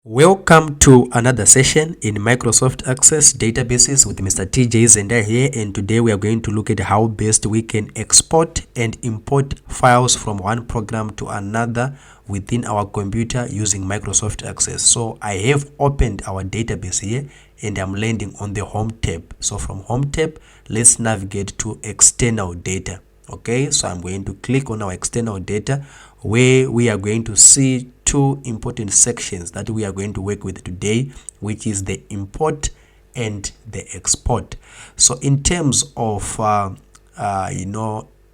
Welcome to another session in Microsoft Access Databases with Mr. TJ Zenda here, and today we are going to look at how best we can export and import files from one program to another within our computer using Microsoft Access. So I have opened our database here and I'm landing on the Home tab. So from Home tab, let's navigate to External Data. Okay, so I'm going to click on our external data where we are going to see two important sections that we are going to work with today, which is the import and the export. So in terms of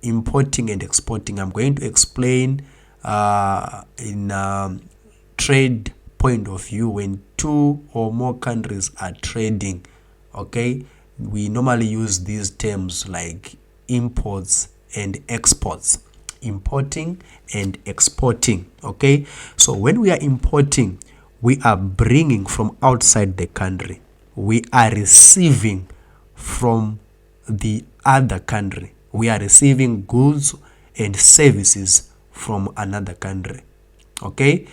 importing and exporting, I'm going to explain in trade point of view. When two or more countries are trading, okay, we normally use these terms like imports and exports. Importing and exporting. Okay, so when we are importing, we are bringing from outside the country, we are receiving from the other country, we are receiving goods and services from another country. Okay,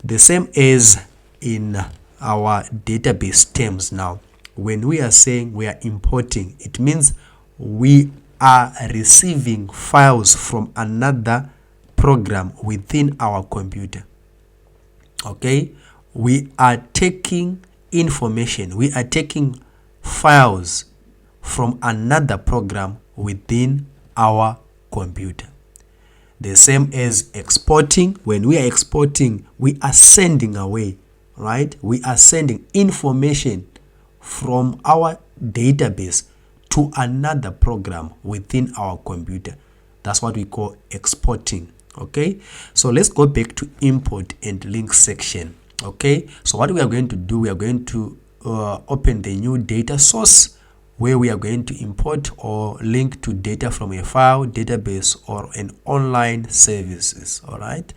the same as in our database terms. Now when we are saying we are importing, it means we are receiving files from another program within our computer. Okay, we are taking information, we are taking files from another program within our computer. The same as exporting. When we are exporting, we are sending away, right? We are sending information from our database to another program within our computer. That's what we call exporting. Okay, so let's go back to import and link section. Okay, so what we are going to do, we are going to open the new data source where we are going to import or link to data from a file, database, or an online services. All right,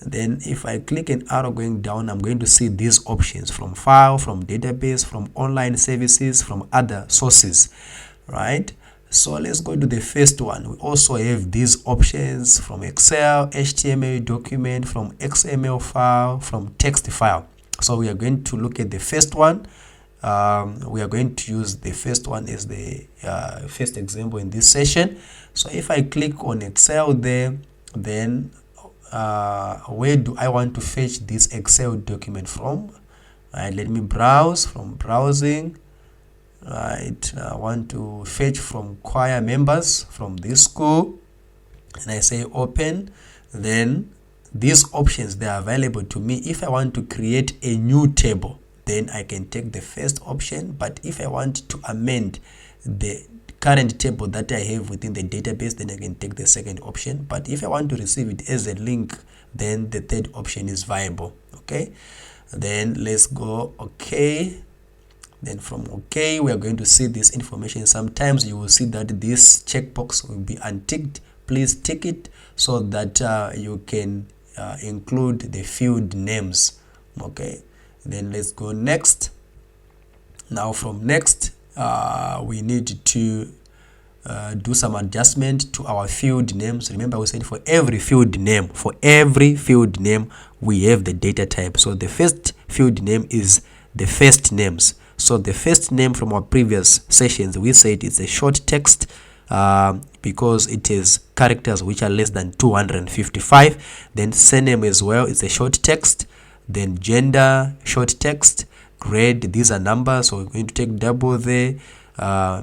then if I click an arrow going down, I'm going to see these options: from file, from database, from online services, from other sources. Right, so let's go to the first one. We also have these options: from Excel, HTML document, from XML file, from text file. So we are going to look at the first one. We are going to use the first one as the first example in this session. So if I click on Excel there, then where do I want to fetch this Excel document from? Right, let me browse. From browsing, right, I want to fetch from choir members from this school, and I say open. Then these options, they are available to me. If I want to create a new table, then I can take the first option. But if I want to amend the current table that I have within the database, then I can take the second option. But if I want to receive it as a link, then the third option is viable. Okay, then let's go okay. Then from okay, we are going to see this information. Sometimes you will see that this checkbox will be unticked. Please tick it so that you can include the field names. Okay, then let's go next. Now from next, we need to do some adjustment to our field names. Remember, we said for every field name, we have the data type. So the first field name is the first names. So the first name from our previous sessions, we said it's a short text because it is characters which are less than 255. Then surname as well, it's a short text. Then gender, short text. Grade, these are numbers, so we're going to take double there.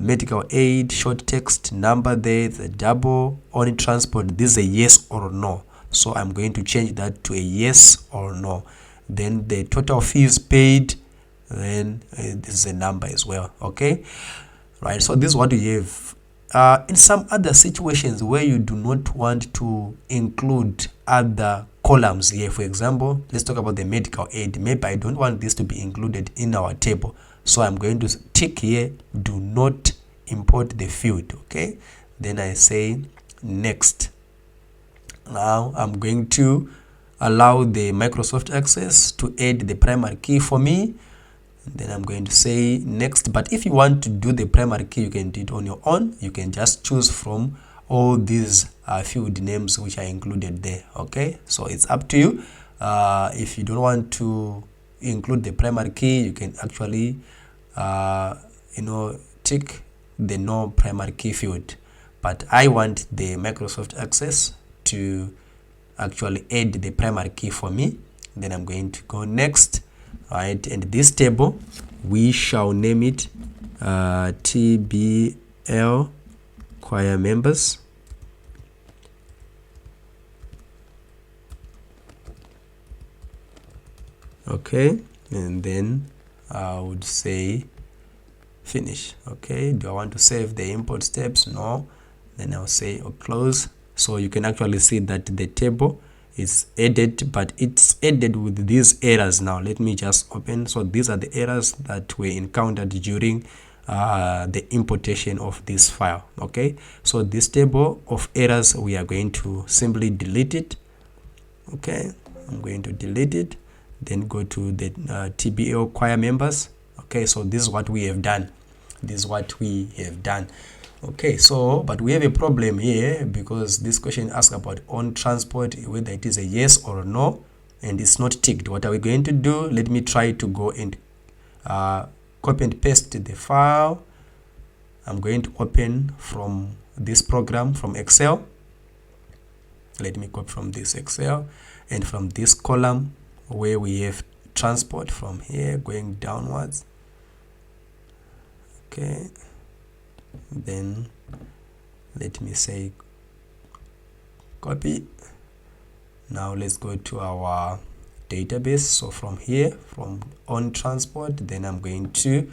Medical aid, short text, number there, the double. On transport, this is a yes or no, so I'm going to change that to a yes or no. Then the total fees paid, then this is a number as well. Okay, right, so this is what you have. In some other situations where you do not want to include other columns here, for example, let's talk about the medical aid. Maybe I don't want this to be included in our table, so I'm going to tick here, do not import the field. Okay, then I say next. Now I'm going to allow the Microsoft Access to add the primary key for me. Then I'm going to say next. But if you want to do the primary key, you can do it on your own. You can just choose from all these field names which are included there. Okay, so it's up to you. If you don't want to include the primary key, you can actually tick the no primary key field. But I want the Microsoft Access to actually add the primary key for me. Then I'm going to go next, right? And this table, we shall name it TBL choir members. Okay, and then I would say finish. Okay, do I want to save the import steps? No. Then I'll say close. So you can actually see that the table is added, but it's added with these errors. Now let me just open. So these are the errors that were encountered during the importation of this file. Okay, so this table of errors, we are going to simply delete it. Okay, I'm going to delete it, then go to the TBL choir members. Okay, so this is what we have done. Okay, so but we have a problem here, because this question asks about on transport, whether it is a yes or a no, and it's not ticked. What are we going to do? Let me try to go and copy and paste the file. I'm going to open from this program, from Excel. Let me copy from this Excel, and from this column where we have transport, from here going downwards. Okay, then let me say copy. Now let's go to our database. So from here, from on transport, then I'm going to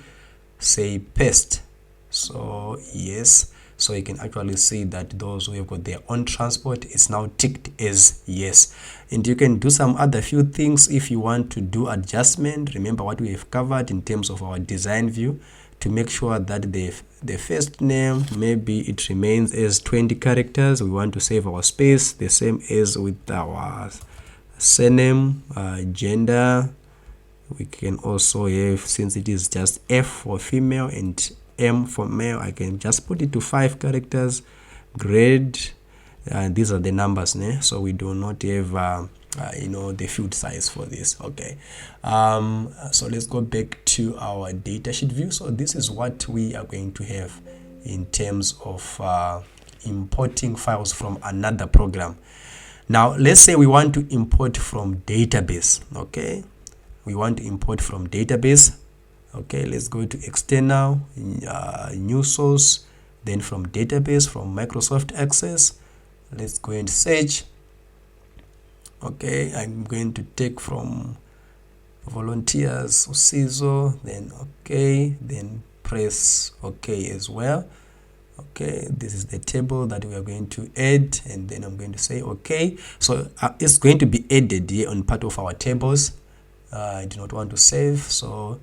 say paste. So yes, so you can actually see that those who have got their on transport is now ticked as yes. And you can do some other few things if you want to do adjustment. Remember what we have covered in terms of our design view, to make sure that the first name, maybe it remains as 20 characters. We want to save our space, the same as with our surname, gender. We can also have, since it is just F for female and M for male, I can just put it to 5 characters. Grade, these are the numbers, so we do not have the field size for this. Okay, so let's go back to our datasheet view. So this is what we are going to have in terms of importing files from another program. Now let's say we want to import from database. Okay, we want to import from database. Okay, let's go to external, new source, then from database, from Microsoft Access. Let's go and search. Okay, I'm going to take from volunteers, CISO, then okay, then press OK as well. Okay, this is the table that we are going to add, and then I'm going to say okay. So it's going to be added here on part of our tables. I do not want to save, so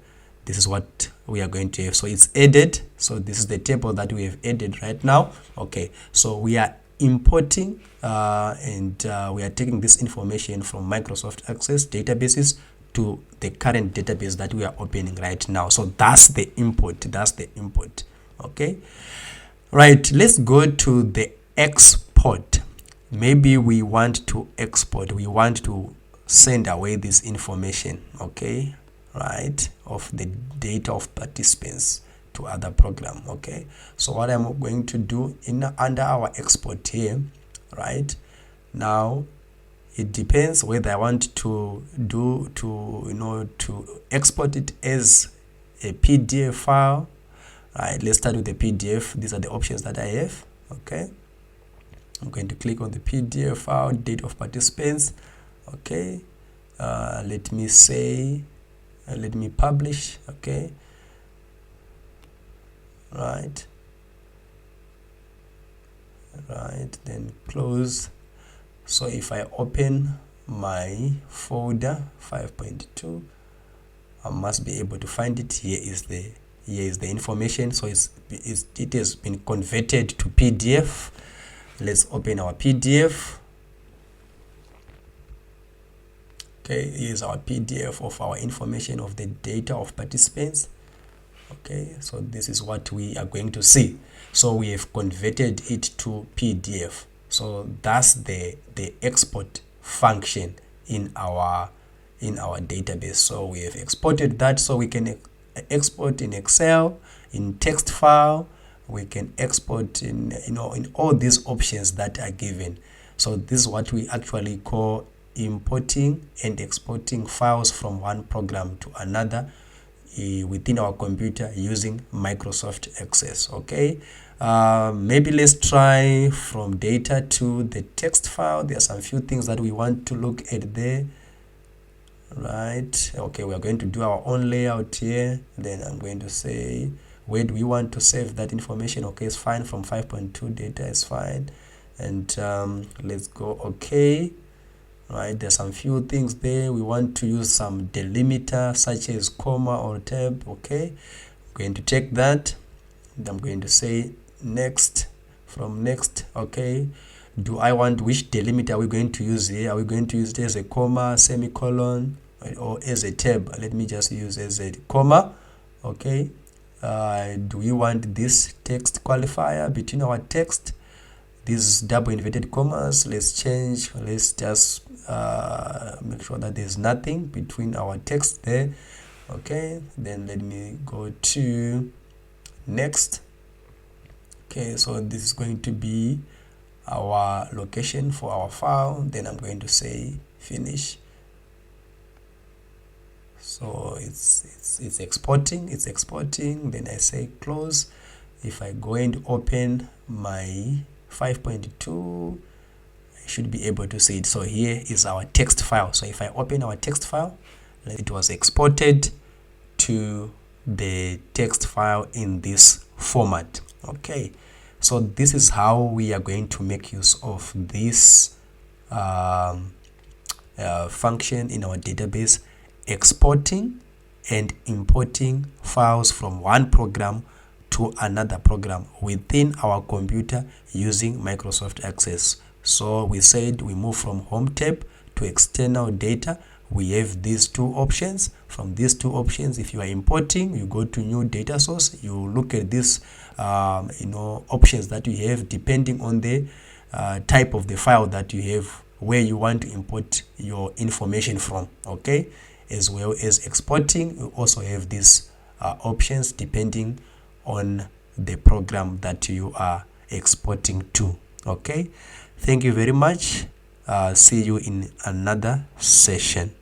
this is what we are going to have. So it's added. So this is the table that we have added right now. Okay, so we are importing and we are taking this information from Microsoft Access databases to the current database that we are opening right now. So that's the input. Okay, right, let's go to the export. Maybe we want to export, we want to send away this information, okay, right, of the data of participants to other program. Okay, so what I'm going to do under our export here, right, now it depends whether I want to export it as a PDF file. Right, let's start with the PDF. These are the options that I have. Okay, I'm going to click on the PDF file, date of participants. Okay, let me say, let me publish. Okay, right, then close. So if I open my folder 5.2, I must be able to find it. Here is the information. So it has been converted to PDF. Let's open our PDF. Okay, here's our PDF of our information of the data of participants. Okay, so this is what we are going to see. So we have converted it to PDF. So that's the export function in our in our database. So we have exported that, so we can export in Excel, in text file, we can export in in all these options that are given. So this is what we actually call importing and exporting files from one program to another within our computer using Microsoft Access. Okay, maybe let's try from data to the text file. There are some few things that we want to look at there. Right, okay, we are going to do our own layout here. Then I'm going to say, where do we want to save that information? Okay, it's fine. From 5.2 data is fine. And let's go. Okay, right, there's some few things there. We want to use some delimiter such as comma or tab. Okay, I'm going to check that. I'm going to say next. From next, okay, do I want, which delimiter are we going to use here? Are we going to use it as a comma, semicolon, or as a tab? Let me just use as a comma. Okay, do we want this text qualifier between our text, these double inverted commas? Let's change, let's just make sure that there's nothing between our text there. Okay, then let me go to next. Okay, so this is going to be our location for our file. Then I'm going to say finish. So it's exporting, then I say close. If I go and open my 5.2, I should be able to see it. So here is our text file. So if I open our text file, it was exported to the text file in this format. Okay, so this is how we are going to make use of this function in our database, exporting and importing files from one program to another program within our computer using Microsoft Access. So we said we move from home tab to external data. We have these two options. From these two options, if you are importing, you go to new data source, you look at these options that you have depending on the type of the file that you have, where you want to import your information from. Okay, as well as exporting, you also have these options depending on the program that you are exporting to. Okay, thank you very much. See you in another session.